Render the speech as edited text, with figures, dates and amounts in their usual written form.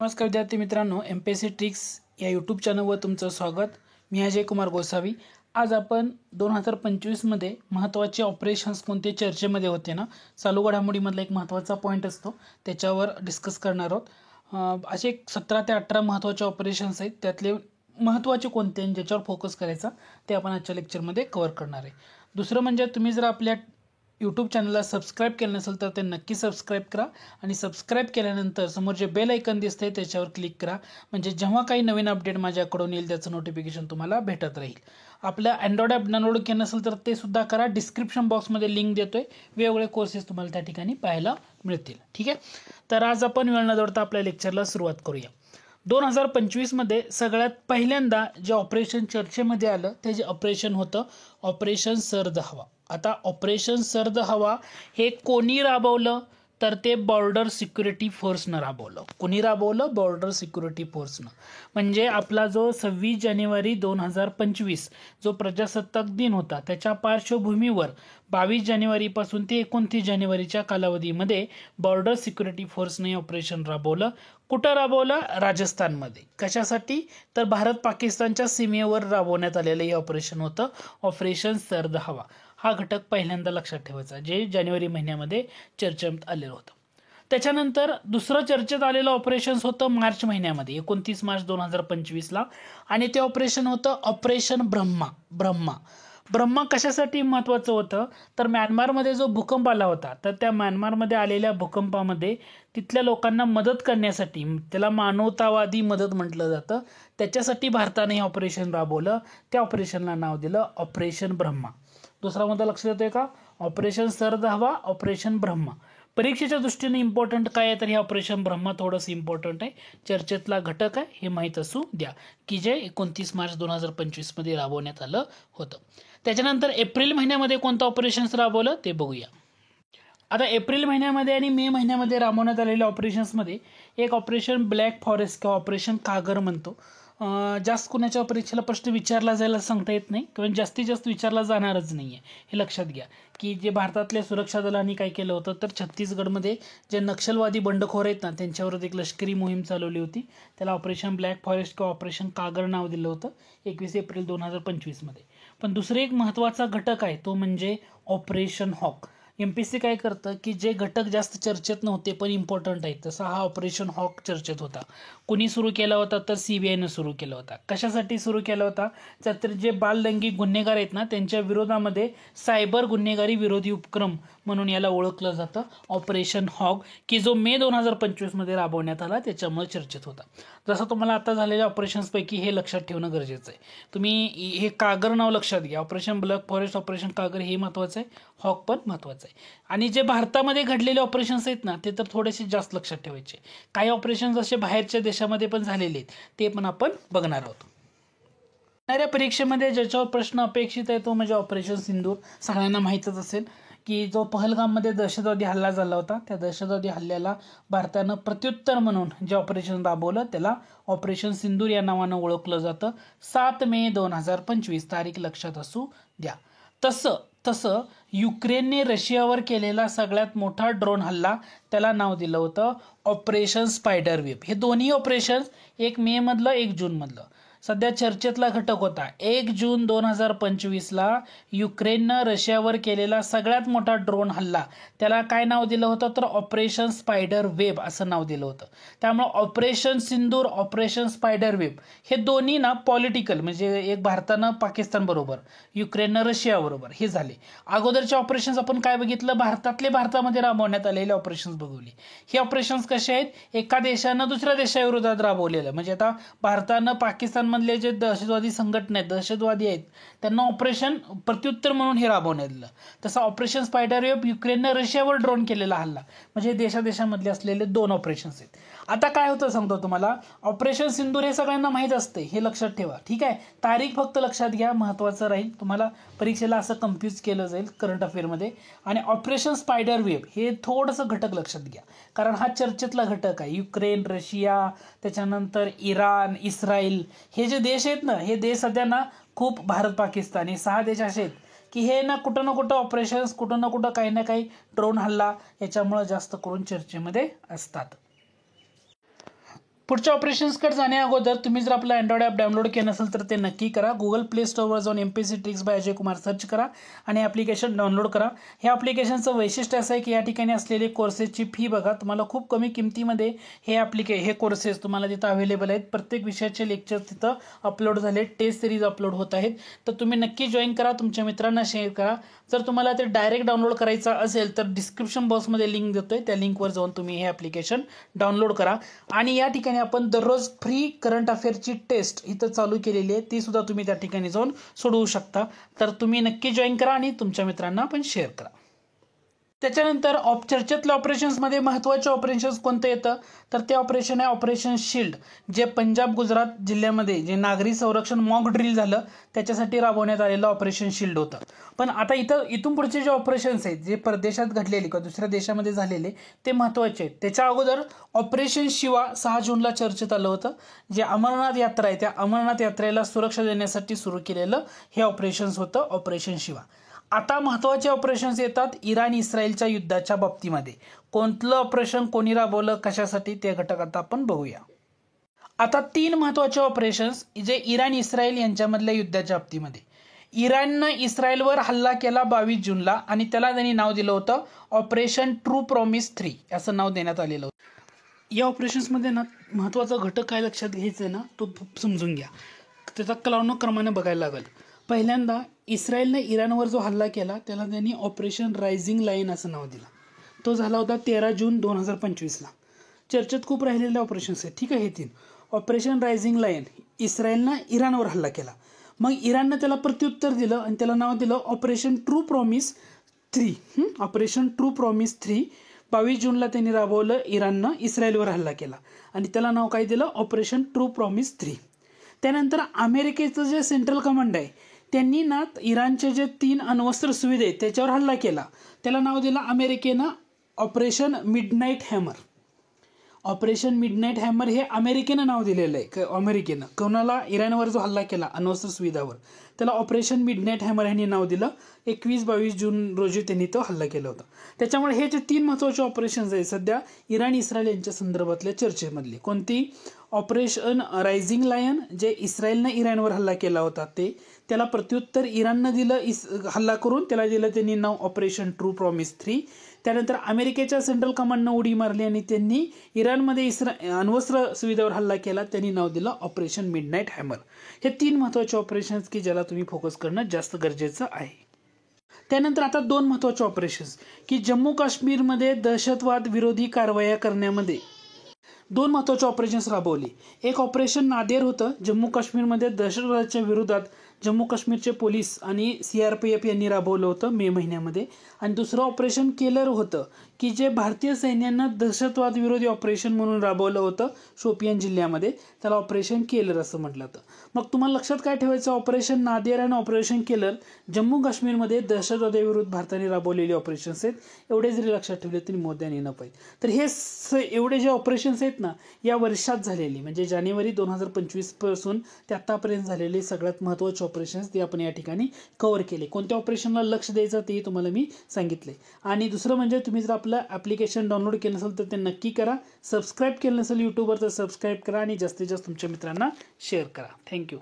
नमस्कार विद्यार्थी मित्रांनो, MPSC ट्रिक्स या यूट्यूब चॅनलवर तुमचं स्वागत. मी अजय कुमार गोसावी. आज आपण 2025 मध्ये महत्त्वाचे ऑपरेशन्स कोणते चर्चेमध्ये होते ना, चालू घडामोडीमधला एक महत्त्वाचा पॉईंट असतो, त्याच्यावर डिस्कस करणार आहोत. असे 17 ते 18 महत्त्वाचे ऑपरेशन्स आहेत. त्यातले महत्त्वाचे कोणते आणि ज्याच्यावर फोकस करायचा ते आपण आजच्या लेक्चरमध्ये कव्हर करणार आहे. दुसरं म्हणजे तुम्ही जर आपल्या यूट्यूब चॅनलला सबस्क्राईब केलं नसेल तर ते नक्की सबस्क्राईब करा आणि सबस्क्राईब केल्यानंतर समोर जे बेल आयकन दिसते त्याच्यावर क्लिक करा, म्हणजे जेव्हा काही नवीन अपडेट माझ्याकडून येईल त्याचं नोटिफिकेशन तुम्हाला भेटत राहील. आपलं अँड्रॉइड ॲप डाउनलोड केलं नसेल तर ते सुद्धा करा. डिस्क्रिप्शन बॉक्समध्ये लिंक देतोय, वेगवेगळे कोर्सेस तुम्हाला त्या ठिकाणी पाहायला मिळतील. ठीक आहे, तर आज आपण वेळ न दौडता आपल्या लेक्चरला सुरुवात करूया. 2025 मध्ये सगळ्यात पहिल्यांदा जे ऑपरेशन चर्चेमध्ये आलं ते जे ऑपरेशन होतं ऑपरेशन सर्द हवा. आता ऑपरेशन सर्द हवा हे कोणी राबवलं तर ते बॉर्डर सिक्युरिटी फोर्सनं राबवलं. कोणी राबवलं? बॉर्डर सिक्युरिटी फोर्सनं. म्हणजे आपला जो 26 जानेवारी 2025 जो प्रजासत्ताक दिन होता त्याच्या पार्श्वभूमीवर 22 जानेवारीपासून ते 29 जानेवारीच्या कालावधीमध्ये बॉर्डर सिक्युरिटी फोर्सने हे ऑपरेशन राबवलं. कुठं राबवलं? राजस्थानमध्ये. कशासाठी? तर भारत पाकिस्तानच्या सीमेवर राबवण्यात आलेलं हे ऑपरेशन होतं ऑपरेशन सर्द हवा. हा घटक पहिल्यांदा लक्षात ठेवायचा, जे जानेवारी महिन्यामध्ये चर्चेत आलेलं होतं. त्याच्यानंतर दुसरं चर्चेत आलेलं ऑपरेशन्स होतं मार्च महिन्यामध्ये 29 मार्च 2025ला, आणि ते ऑपरेशन होतं ऑपरेशन ब्रह्मा. ब्रह्मा कशासाठी महत्त्वाचं होतं तर म्यानमारमध्ये जो भूकंप आला होता तर त्या म्यानमारमध्ये आलेल्या भूकंपामध्ये तिथल्या लोकांना मदत करण्यासाठी, त्याला मानवतावादी मदत म्हटलं जातं, त्याच्यासाठी भारताने हे ऑपरेशन राबवलं. त्या ऑपरेशनला नाव दिलं ऑपरेशन ब्रह्मा. दुसरा मुद्दा लक्षात येतोय का? ऑपरेशन सर्द हवा, ऑपरेशन ब्रह्मा. परीक्षेच्या दृष्टीने इम्पॉर्टंट काय आहे तर हे ऑपरेशन ब्रह्मा थोडंसं इम्पॉर्टंट आहे, चर्चेतला घटक आहे, हे माहीत असू द्या, की जे 29 मार्च 2025 मध्ये राबवण्यात आलं होतं. त्याच्यानंतर एप्रिल महिन्यामध्ये कोणतं ऑपरेशन्स राबवलं ते बघूया. आता एप्रिल महिन्यामध्ये आणि मे महिन्यामध्ये राबवण्यात आलेल्या ऑपरेशन्समध्ये एक ऑपरेशन ब्लॅक फॉरेस्ट किंवा ऑपरेशन कागर म्हणतो. जास्त कुणाच्या परीक्षेला प्रश्न विचारला जायला सांगता येत नाही किंवा जास्तीत जास्त विचारला जाणारच नाही आहे, हे लक्षात घ्या. की जे भारतातल्या सुरक्षा दलांनी काय केलं होतं तर छत्तीसगडमध्ये जे नक्षलवादी बंडखोर आहेत ना त्यांच्यावर एक लष्करी मोहीम चालवली होती. त्याला ऑपरेशन ब्लॅक फॉरेस्ट किंवा ऑपरेशन कागर नाव दिलं होतं 21 एप्रिल 2025 मध्ये. पण दुसरे एक महत्त्वाचा घटक आहे तो म्हणजे ऑपरेशन हॉक. MPSC काय करतं की जे घटक जास्त चर्चेत नव्हते पण इम्पॉर्टंट आहेत, तसा हा ऑपरेशन हॉक चर्चेत होता. कुणी सुरू केला होता तर CBIनं सुरू केला होता. कशासाठी सुरू केला होता तर जे बाललैंगिक गुन्हेगार आहेत ना त्यांच्या विरोधामध्ये सायबर गुन्हेगारी विरोधी उपक्रम म्हणून याला ओळखलं जातं ऑपरेशन हॉक, की जो मे 2025 मध्ये राबवण्यात आला त्याच्यामुळे चर्चेत होता. जसं तुम्हाला आता झालेल्या ऑपरेशन्सपैकी हे लक्षात ठेवणं गरजेचं आहे. तुम्ही हे कागर नाव लक्षात घ्या, ऑपरेशन ब्लॅक फॉरेस्ट, ऑपरेशन कागर हे महत्त्वाचं आहे, हॉक पण महत्त्वाचं आहे. आणि जे भारतामध्ये घडलेले ऑपरेशन्स आहेत ना ते तर थोडेसे जास्त लक्षात ठेवायचे. काही ऑपरेशन्स असे बाहेरच्या देशामध्ये पण झालेले आहेत, ते पण आपण बघणार आहोत. येणाऱ्या परीक्षेमध्ये ज्याच्यावर प्रश्न अपेक्षित आहे तो म्हणजे ऑपरेशन सिंदूर. सगळ्यांना माहीतच असेल की जो पहलगाममध्ये दहशतवादी हल्ला झाला होता त्या दहशतवादी हल्ल्याला भारतानं प्रत्युत्तर म्हणून जे ऑपरेशन राबवलं त्याला ऑपरेशन सिंदूर या नावानं ओळखलं जातं. 7 मे 2025 तारीख लक्षात असू द्या. तसं युक्रेनने रशियावर केलेला सगळ्यात मोठा ड्रोन हल्ला त्याला नाव दिलं होतं ऑपरेशन स्पायडरवेब. हे दोन्ही ऑपरेशन एक मे मधलं एक जून मधलं सध्या चर्चेतला घटक होता. 1 जून 2025ला युक्रेननं रशियावर केलेला सगळ्यात मोठा ड्रोन हल्ला त्याला काय नाव दिलं होतं तर ऑपरेशन स्पायडर वेब असं नाव दिलं होतं. त्यामुळे ऑपरेशन सिंदूर, ऑपरेशन स्पायडर वेब हे दोन्ही ना पॉलिटिकल, म्हणजे एक भारतानं पाकिस्तान बरोबर, युक्रेननं रशिया बरोबर हे झाले. अगोदरचे ऑपरेशन्स आपण काय बघितलं, भारतामध्ये राबवण्यात आलेले ऑपरेशन्स बघवले. हे ऑपरेशन्स कसे आहेत? एका देशानं दुसऱ्या देशाविरोधात राबवलेलं, म्हणजे आता भारतानं पाकिस्तान मधले जे दहशतवादी संघटना आहेत, दहशतवादी आहेत, त्यांना ऑपरेशन प्रत्युत्तर म्हणून हे राबवण्यात आलं. तसं ऑपरेशन स्पायडरवेब युक्रेननं रशियावर ड्रोन केलेला हल्ला, म्हणजे देशादेशामधले असलेले दोन ऑपरेशन्स आहेत. आता काय होतं सांगतो तुम्हाला. ऑपरेशन सिंदूर हे सगळ्यांना माहीत असते, हे लक्षात ठेवा. ठीक आहे, तारीख फक्त लक्षात घ्या, महत्त्वाचं राहील. तुम्हाला परीक्षेला असं कन्फ्यूज केलं जाईल करंट अफेअरमध्ये. आणि ऑपरेशन स्पायडरवेब हे थोडंसं घटक लक्षात घ्या, कारण हा चर्चेतला घटक आहे. युक्रेन, रशिया, त्याच्यानंतर इराण, इस्रायल हे जे देश आहेत ना, हे देश सध्या ना खूप, भारत, पाकिस्तान हे 6 देश असे आहेत की हे ना कुठं ना कुठं ऑपरेशन्स, कुठं ना कुठं काही ना काही ड्रोन हल्ला याच्यामुळे जास्त करून चर्चेमध्ये असतात. पुढच्या ऑपरेशन्सकडे जाण्या अगोदर तुम्ही जर आपलं अँड्रॉइड ॲप डाउनलोड केलं नसेल तर ते नक्की करा. गुगल प्ले स्टोअरवर जाऊन MPSC tricks bye Ajay Kumar search करा आणि ॲप्लिकेशन डाउनलोड करा. ह्या ॲप्लिकेशनचं वैशिष्ट्य असं आहे की या ठिकाणी असलेले कोर्सेसची फी बघा. तुम्हाला खूप कमी किमतीमध्ये हे कोर्सेस तुम्हाला तिथं अवेलेबल आहेत. प्रत्येक विषयाचे लेक्चर्स तिथं अपलोड झाले, टेस्ट सिरीज अपलोड होत आहेत. तर तुम्ही नक्की जॉईन करा, तुमच्या मित्रांना शेअर करा. जर तुम्हाला ते डायरेक्ट डाउनलोड करायचं असेल तर डिस्क्रिप्शन बॉक्समध्ये लिंक देतोय, त्या लिंकवर जाऊन तुम्ही हे ॲप्लिकेशन डाउनलोड करा. आणि या ठिकाणी आपण दररोज फ्री करंट अफेअरची टेस्ट इथं चालू केलेली आहे, ती सुद्धा तुम्ही त्या ठिकाणी जाऊन सोडवू शकता. तर तुम्ही नक्की जॉईन करा आणि तुमच्या मित्रांना पण शेअर करा. त्याच्यानंतर चर्चेतल्या ऑपरेशन्समध्ये महत्त्वाचे ऑपरेशन्स कोणतं येतं तर ते ऑपरेशन आहे ऑपरेशन शिल्ड, जे पंजाब गुजरात जिल्ह्यामध्ये जे नागरी संरक्षण मॉक ड्रिल झालं त्याच्यासाठी राबवण्यात आलेलं ऑपरेशन शिल्ड होतं. पण आता इथून पुढचे जे ऑपरेशन्स आहेत जे परदेशात घडलेले किंवा दुसऱ्या देशामध्ये झालेले ते महत्त्वाचे आहेत. त्याच्या अगोदर ऑपरेशन शिवा 6 जूनला चर्चेत आलं होतं. जे अमरनाथ यात्रा आहे त्या अमरनाथ यात्रेला सुरक्षा देण्यासाठी सुरू केलेलं हे ऑपरेशन्स होतं ऑपरेशन शिवा. आता महत्त्वाचे ऑपरेशन्स येतात इराण इस्रायलच्या युद्धाच्या बाबतीमध्ये. कोणतं ऑपरेशन कोणी राबवलं, कशासाठी, ते घटक आता आपण बघूया. आता 3 महत्त्वाचे ऑपरेशन्स जे इराण इस्रायल यांच्यामधल्या युद्धाच्या बाबतीमध्ये. इराणनं इस्रायलवर हल्ला केला 22 जूनला आणि त्याला त्यांनी नाव दिलं होतं ऑपरेशन ट्रू प्रॉमिस 3 असं नाव देण्यात आलेलं होतं. या ऑपरेशन्समध्ये ना महत्त्वाचा घटक काय लक्षात घ्यायचा आहे ना तो समजून घ्या. त्याचा कालानुक्रमाने बघायला लागेल. पहिल्यांदा इस्रायलने इराणवर जो हल्ला केला त्याला त्यांनी ऑपरेशन रायझिंग लाईन असं नाव दिलं. तो झाला होता 13 जून 2025ला. चर्चेत खूप राहिलेले ऑपरेशन्स आहेत, ठीक आहे. हे 3 ऑपरेशन रायझिंग लाईन, इस्रायलनं इराणवर हल्ला केला, मग इराणनं त्याला प्रत्युत्तर दिलं आणि त्याला नाव दिलं operation true promise 3. Operation true promise 3 22 जूनला त्यांनी राबवलं. इराणनं इस्रायलवर हल्ला केला आणि त्याला नाव काय दिलं ऑपरेशन ट्रू प्रॉमिस 3. त्यानंतर अमेरिकेचं जे सेंट्रल कमांड आहे त्यांनी ना इराणचे जे 3 अण्वस्त्र सुविधा आहेत त्याच्यावर हल्ला केला, त्याला नाव दिलं अमेरिकेनं operation midnight hammer. Operation midnight hammer हे अमेरिकेनं नाव दिलेलं आहे. अमेरिकेनं कोणाला, इराणवर जो हल्ला केला अण्वस्त्र सुविधावर त्याला ऑपरेशन मिडनाईट हॅमर यांनी नाव दिलं. 21-22 जून रोजी त्यांनी तो हल्ला केला होता. त्याच्यामुळे हे जे 3 महत्त्वाचे ऑपरेशन्स आहेत सध्या इराण इस्रायल यांच्या संदर्भातल्या चर्चेमधले. कोणती? ऑपरेशन रायझिंग लायन जे इस्रायलनं इराणवर हल्ला केला होता त्याला प्रत्युत्तर इराणनं दिलं हल्ला करून, त्याला दिलं त्यांनी नाव ऑपरेशन ट्रू प्रॉमिस 3. त्यानंतर अमेरिकेच्या सेंट्रल कमांडनं उडी मारली आणि त्यांनी इराणमध्ये अण्वस्त्र सुविधेवर हल्ला केला, त्यांनी नाव दिलं ऑपरेशन मिडनाईट हॅमर. हे 3 महत्त्वाचे ऑपरेशन्स की ज्याला तुम्ही फोकस करणं जास्त गरजेचं आहे. त्यानंतर आता 2 महत्त्वाचे ऑपरेशन्स की जम्मू काश्मीरमध्ये दहशतवाद विरोधी कारवाया करण्यामध्ये 2 महत्त्वाचे ऑपरेशन्स राबवली. एक ऑपरेशन नादेर होतं, जम्मू काश्मीरमध्ये दहशतवादाच्या विरोधात जम्मू काश्मीरचे पोलीस आणि CRPF यांनी राबवलं होतं मे महिन्यामध्ये. आणि दुसरं ऑपरेशन केलर होतं की जे भारतीय सैन्यानं दहशतवाद विरोधी ऑपरेशन म्हणून राबवलं होतं शोपियान जिल्ह्यामध्ये, त्याला ऑपरेशन केलर असं म्हटलं जातं. मग तुम्हाला लक्षात काय ठेवायचं, ऑपरेशन नादेर आणि ऑपरेशन केलर जम्मू काश्मीरमध्ये दहशतवादाविरुद्ध भारताने राबवलेले ऑपरेशन्स आहेत. एवढे जरी लक्षात ठेवले तरी मोद्याने न पाहिजे. तर हे एवढे जे ऑपरेशन्स आहेत ना या वर्षात झालेली म्हणजे जानेवारी 2025 पासून ते आतापर्यंत झालेले सगळ्यात महत्त्वाचे ऑपरेशन्स ते आपण या ठिकाणी कव्हर केले. कोणत्या ऑपरेशनला लक्ष द्यायचं ते तुम्हाला मी सांगितले. आणि दुसरं म्हणजे तुम्ही जर आपलं ॲप्लिकेशन डाउनलोड केलं नसेल तर ते नक्की करा. सबस्क्राईब केलं नसेल यूट्यूबवर तर सबस्क्राईब करा आणि जास्तीत जास्त तुमच्या मित्रांना शेअर करा. थँक्यू.